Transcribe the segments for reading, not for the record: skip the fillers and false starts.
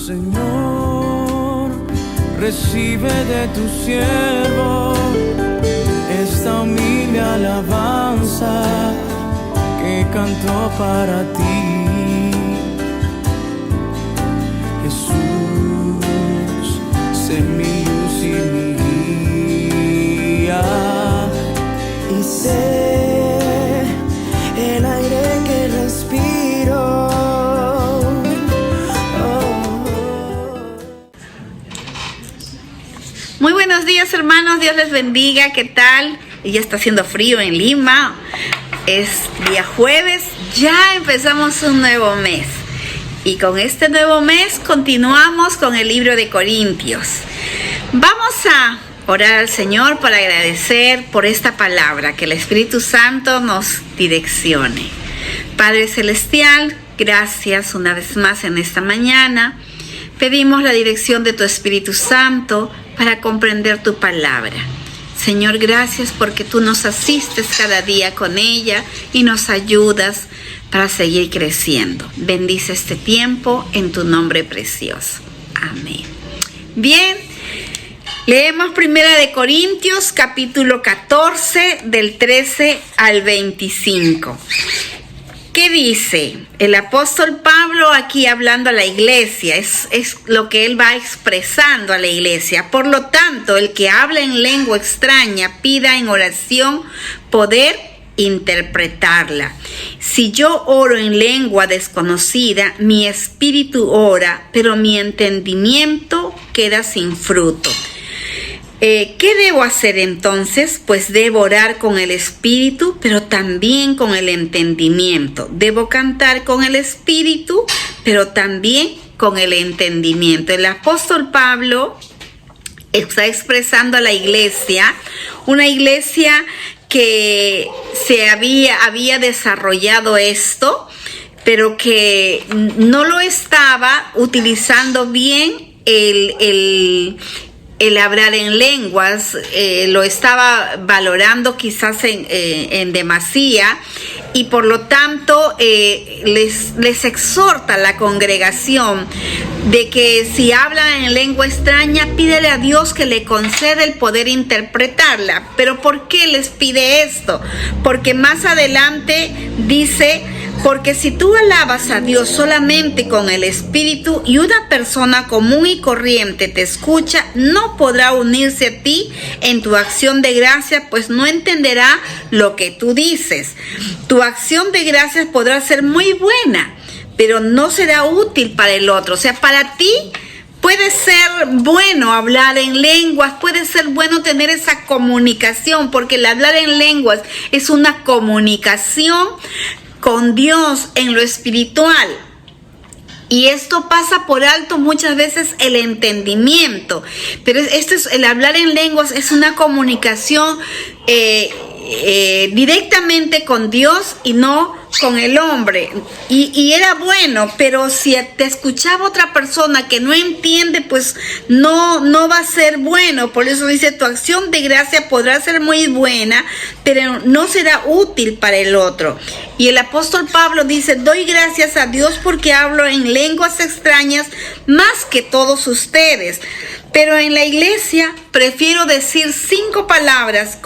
Señor, recibe de tu siervo esta humilde alabanza que cantó para ti. Jesús, sé mi luz y mi guía, y sé el aire que respiro. Muy buenos días, hermanos, Dios les bendiga. ¿Qué tal? Ya está haciendo frío en Lima, es día jueves, ya empezamos un nuevo mes. Y con este nuevo mes continuamos con el libro de Corintios. Vamos a orar al Señor para agradecer por esta palabra, que el Espíritu Santo nos direccione. Padre Celestial, gracias una vez más en esta mañana. Pedimos la dirección de tu Espíritu Santo para comprender tu palabra. Señor, gracias porque tú nos asistes cada día con ella y nos ayudas para seguir creciendo. Bendice este tiempo en tu nombre precioso. Amén. Bien, leemos 1 Corintios capítulo 14 del 13 al 25. ¿Qué dice? El apóstol Pablo aquí hablando a la iglesia, es lo que él va expresando a la iglesia. Por lo tanto, el que habla en lengua extraña, pida en oración poder interpretarla. Si yo oro en lengua desconocida, mi espíritu ora, pero mi entendimiento queda sin fruto. ¿Qué debo hacer entonces? Pues debo orar con el espíritu, pero también con el entendimiento. Debo cantar con el espíritu, pero también con el entendimiento. El apóstol Pablo está expresando a la iglesia, una iglesia que se había desarrollado esto, pero que no lo estaba utilizando bien el hablar en lenguas, lo estaba valorando quizás en demasía, y por lo tanto les exhorta a la congregación de que si hablan en lengua extraña, pídele a Dios que le conceda el poder interpretarla. ¿Pero por qué les pide esto? Porque más adelante dice: porque si tú alabas a Dios solamente con el espíritu y una persona común y corriente te escucha, no podrá unirse a ti en tu acción de gracias, pues no entenderá lo que tú dices. Tu acción de gracias podrá ser muy buena, pero no será útil para el otro. O sea, para ti puede ser bueno hablar en lenguas, puede ser bueno tener esa comunicación, porque el hablar en lenguas es una comunicación con Dios en lo espiritual. Y esto pasa por alto muchas veces el entendimiento. Pero el hablar en lenguas es una comunicación directamente con Dios y no con el hombre. Y era bueno, pero si te escuchaba otra persona que no entiende, pues no va a ser bueno. Por eso dice: tu acción de gracia podrá ser muy buena, pero no será útil para el otro. Y el apóstol Pablo dice: doy gracias a Dios porque hablo en lenguas extrañas más que todos ustedes. Pero en la iglesia prefiero decir 5 palabras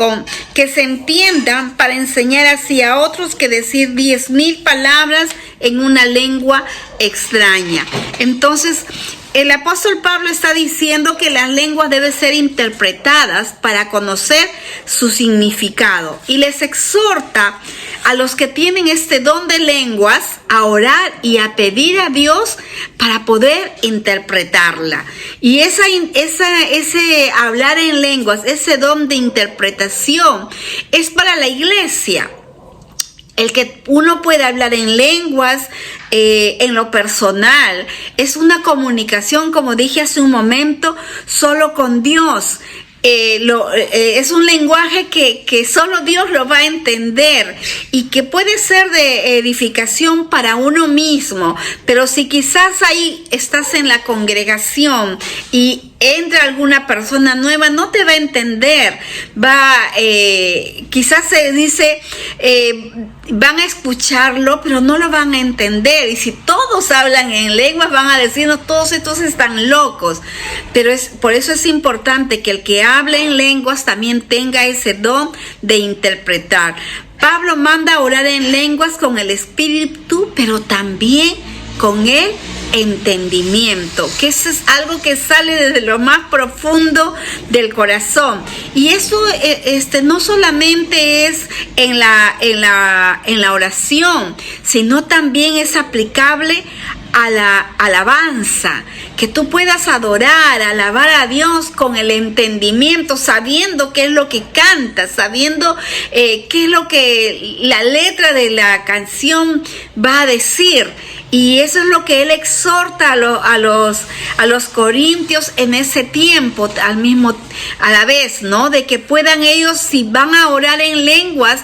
que se entiendan para enseñar así a otros que decir 10,000 palabras en una lengua extraña. Entonces, el apóstol Pablo está diciendo que las lenguas deben ser interpretadas para conocer su significado. Y les exhorta a los que tienen este don de lenguas a orar y a pedir a Dios para poder interpretarla. Y ese hablar en lenguas, ese don de interpretación, es para la iglesia. El que uno puede hablar en lenguas, en lo personal, es una comunicación, como dije hace un momento, solo con Dios. Es un lenguaje que solo Dios lo va a entender y que puede ser de edificación para uno mismo, pero si quizás ahí estás en la congregación y entra alguna persona nueva, no te va a entender, quizás se dice van a escucharlo, pero no lo van a entender. Y si todos hablan en lenguas, van a decirnos, todos estos están locos. Pero por eso es importante que el que hable en lenguas también tenga ese don de interpretar. Pablo manda a orar en lenguas con el espíritu, pero también con el entendimiento, que eso es algo que sale desde lo más profundo del corazón. Y eso no solamente es en la oración, sino también es aplicable a la alabanza, que tú puedas adorar, alabar a Dios con el entendimiento, sabiendo qué es lo que cantas, sabiendo qué es lo que la letra de la canción va a decir. Y eso es lo que él exhorta a los corintios en ese tiempo, a la vez, ¿no? De que puedan ellos, si van a orar en lenguas,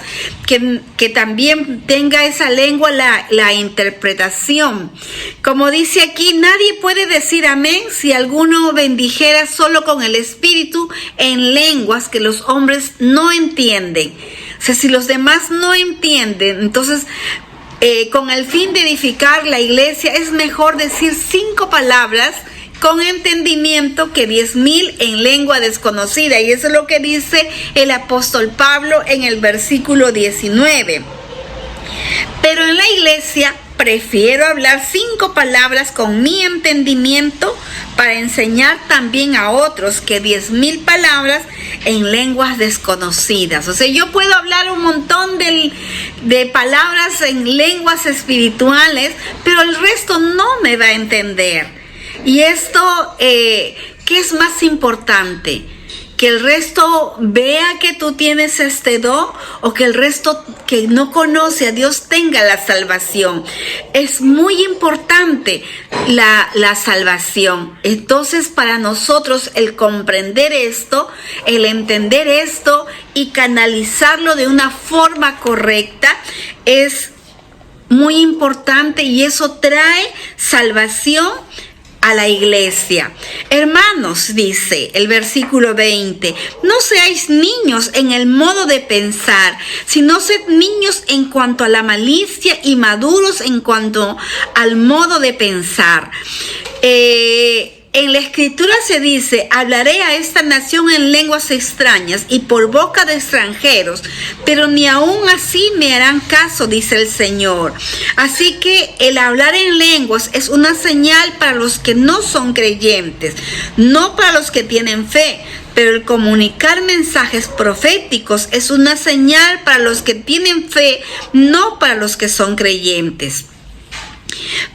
que también tenga esa lengua la interpretación. Como dice aquí, nadie puede decir amén si alguno bendijera solo con el espíritu en lenguas que los hombres no entienden. O sea, si los demás no entienden, entonces con el fin de edificar la iglesia es mejor decir 5 palabras con entendimiento que 10,000 en lengua desconocida. Y eso es lo que dice el apóstol Pablo en el versículo 19. Pero en la iglesia prefiero hablar 5 palabras con mi entendimiento para enseñar también a otros que 10,000 palabras en lenguas desconocidas. O sea, yo puedo hablar un montón de palabras en lenguas espirituales, pero el resto no me va a entender. Y esto, ¿qué es más importante? Que el resto vea que tú tienes este don, o que el resto que no conoce a Dios tenga la salvación. Es muy importante la salvación. Entonces, para nosotros el comprender esto, el entender esto y canalizarlo de una forma correcta es muy importante, y eso trae salvación a la iglesia. Hermanos, dice el versículo 20, no seáis niños en el modo de pensar, sino sed niños en cuanto a la malicia y maduros en cuanto al modo de pensar. En la escritura se dice, hablaré a esta nación en lenguas extrañas y por boca de extranjeros, pero ni aún así me harán caso, dice el Señor. Así que el hablar en lenguas es una señal para los que no son creyentes, no para los que tienen fe. Pero el comunicar mensajes proféticos es una señal para los que tienen fe, no para los que son creyentes.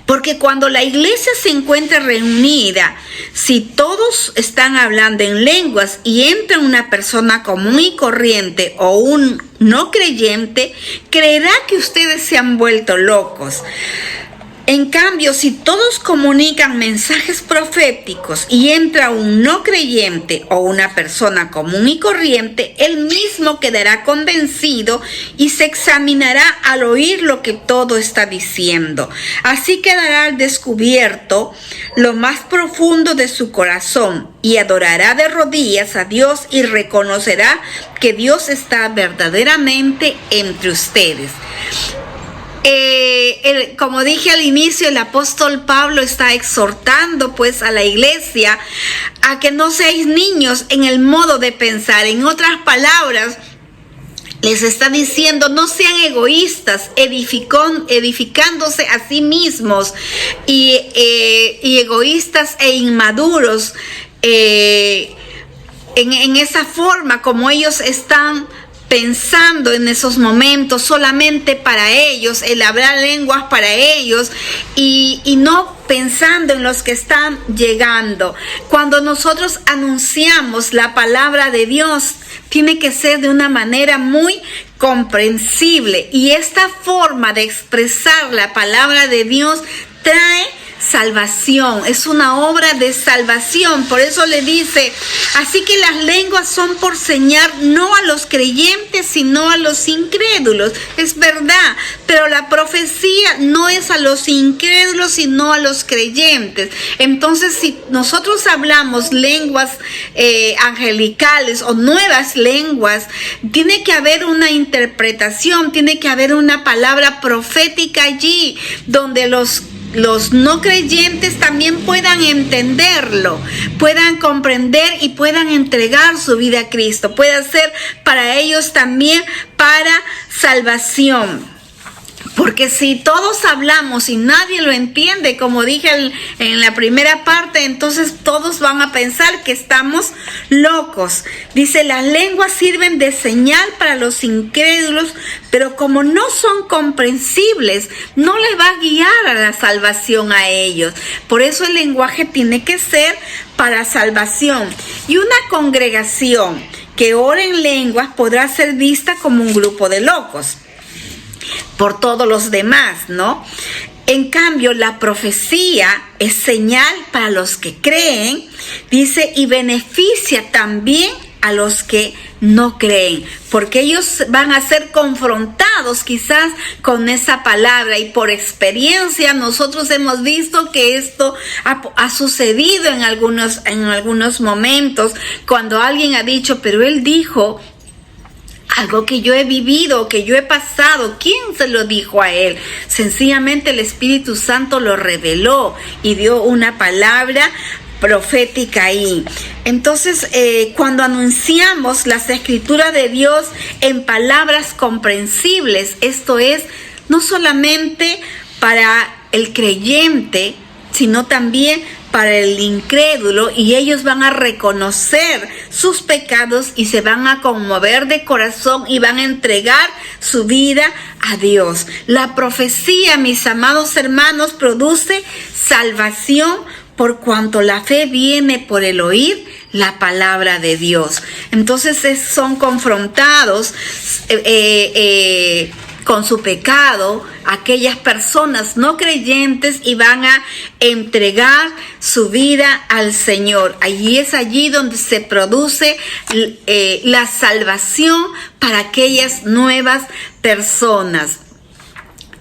Porque cuando la iglesia se encuentra reunida, si todos están hablando en lenguas y entra una persona común y corriente o un no creyente, creerá que ustedes se han vuelto locos. En cambio, si todos comunican mensajes proféticos y entra un no creyente o una persona común y corriente, él mismo quedará convencido y se examinará al oír lo que todo está diciendo. Así quedará al descubierto lo más profundo de su corazón y adorará de rodillas a Dios y reconocerá que Dios está verdaderamente entre ustedes. Como dije al inicio, el apóstol Pablo está exhortando pues a la iglesia a que no seáis niños en el modo de pensar. En otras palabras, les está diciendo, no sean egoístas, edificándose a sí mismos y egoístas e inmaduros en esa forma como ellos están pensando en esos momentos solamente para ellos, el hablar lenguas para ellos y no pensando en los que están llegando. Cuando nosotros anunciamos la palabra de Dios, tiene que ser de una manera muy comprensible, y esta forma de expresar la palabra de Dios trae salvación, es una obra de salvación. Por eso le dice, así que las lenguas son por señal no a los creyentes, sino a los incrédulos. Es verdad, pero la profecía no es a los incrédulos, sino a los creyentes. Entonces, si nosotros hablamos lenguas angelicales o nuevas lenguas, tiene que haber una interpretación, tiene que haber una palabra profética allí, donde los no creyentes también puedan entenderlo, puedan comprender y puedan entregar su vida a Cristo. Puede ser para ellos también para salvación. Porque si todos hablamos y nadie lo entiende, como dije en la primera parte, entonces todos van a pensar que estamos locos. Dice, las lenguas sirven de señal para los incrédulos, pero como no son comprensibles, no les va a guiar a la salvación a ellos. Por eso el lenguaje tiene que ser para salvación. Y una congregación que ora en lenguas podrá ser vista como un grupo de locos por todos los demás, ¿no? En cambio, la profecía es señal para los que creen, dice, y beneficia también a los que no creen, porque ellos van a ser confrontados quizás con esa palabra, y por experiencia nosotros hemos visto que esto ha sucedido en algunos momentos, cuando alguien ha dicho, pero él dijo algo que yo he vivido, que yo he pasado. ¿Quién se lo dijo a él? Sencillamente el Espíritu Santo lo reveló y dio una palabra profética ahí. Entonces, cuando anunciamos las escrituras de Dios en palabras comprensibles, esto es no solamente para el creyente, sino también para el incrédulo, y ellos van a reconocer sus pecados y se van a conmover de corazón y van a entregar su vida a Dios. La profecía, mis amados hermanos, produce salvación por cuanto la fe viene por el oír la palabra de Dios. Entonces son confrontados con su pecado aquellas personas no creyentes y van a entregar su vida al Señor. Allí es allí donde se produce la salvación para aquellas nuevas personas.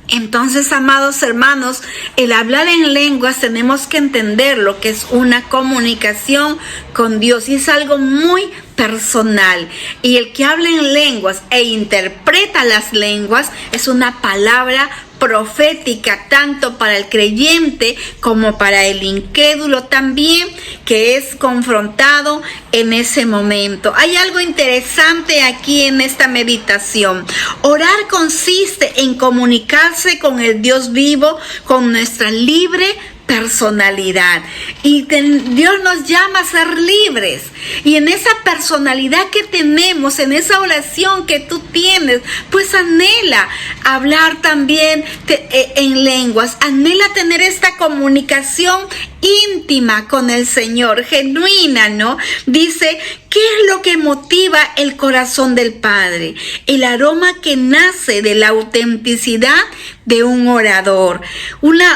Entonces, amados hermanos, el hablar en lenguas tenemos que entender lo que es una comunicación con Dios, y es algo muy personal. Y el que habla en lenguas e interpreta las lenguas es una palabra profética tanto para el creyente como para el incrédulo también, que es confrontado en ese momento. Hay algo interesante aquí en esta meditación. Orar consiste en comunicarse con el Dios vivo, con nuestra libre personalidad, y Dios nos llama a ser libres, y en esa personalidad que tenemos, en esa oración que tú tienes, pues anhela hablar también en lenguas, anhela tener esta comunicación íntima con el Señor, genuina, ¿no? Dice, ¿qué es lo que motiva el corazón del Padre? El aroma que nace de la autenticidad de un orador.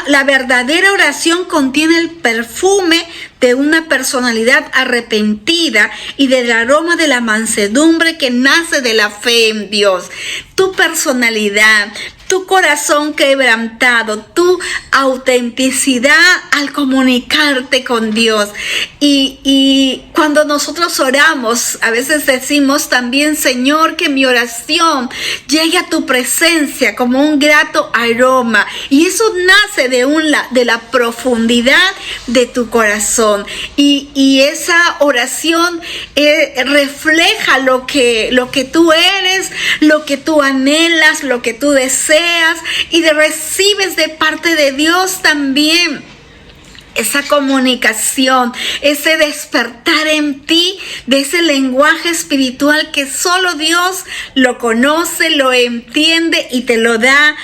La verdadera oración contiene el perfume de una personalidad arrepentida y del aroma de la mansedumbre que nace de la fe en Dios. Tu personalidad, tu corazón quebrantado, tu autenticidad al comunicarte con Dios. Y cuando nosotros oramos, a veces decimos también, Señor, que mi oración llegue a tu presencia como un grato aroma. Y eso nace de la profundidad de tu corazón. Y esa oración refleja lo que tú eres, lo que tú anhelas, lo que tú deseas, y recibes de parte de Dios también esa comunicación, ese despertar en ti de ese lenguaje espiritual que solo Dios lo conoce, lo entiende y te lo da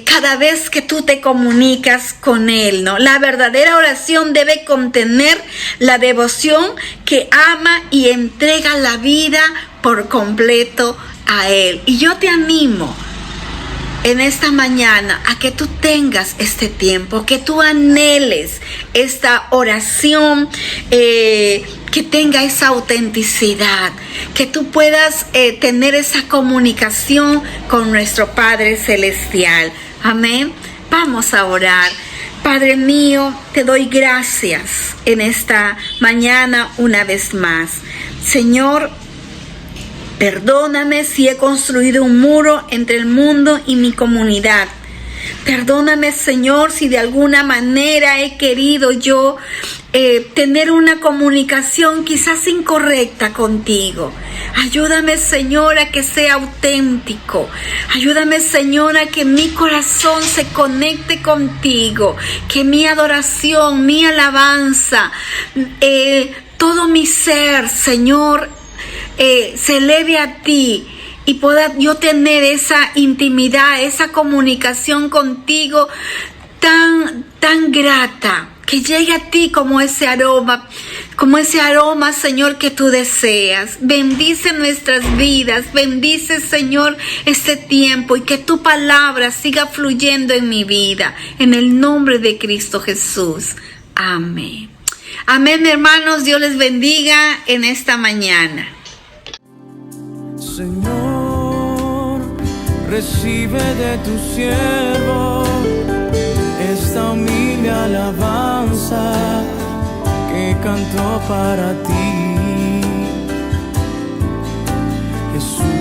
cada vez que tú te comunicas con Él, ¿no? La verdadera oración debe contener la devoción que ama y entrega la vida por completo a Él. Y yo te animo en esta mañana a que tú tengas este tiempo, que tú anheles esta oración, que tenga esa autenticidad, que tú puedas tener esa comunicación con nuestro Padre Celestial. Amén. Vamos a orar. Padre mío, te doy gracias en esta mañana una vez más. Señor, perdóname si he construido un muro entre el mundo y mi comunidad. Perdóname, Señor, si de alguna manera he querido yo tener una comunicación quizás incorrecta contigo. Ayúdame, Señor, a que sea auténtico. Ayúdame, Señor, a que mi corazón se conecte contigo. Que mi adoración, mi alabanza, todo mi ser, Señor, se eleve a ti. Y pueda yo tener esa intimidad, esa comunicación contigo tan grata, que llegue a ti como ese aroma, Señor, que tú deseas. Bendice nuestras vidas, bendice, Señor, este tiempo, y que tu palabra siga fluyendo en mi vida, en el nombre de Cristo Jesús. Amén. Amén, hermanos. Dios les bendiga en esta mañana. Señor, recibe de tu siervo esta humilde alabanza que cantó para ti, Jesús.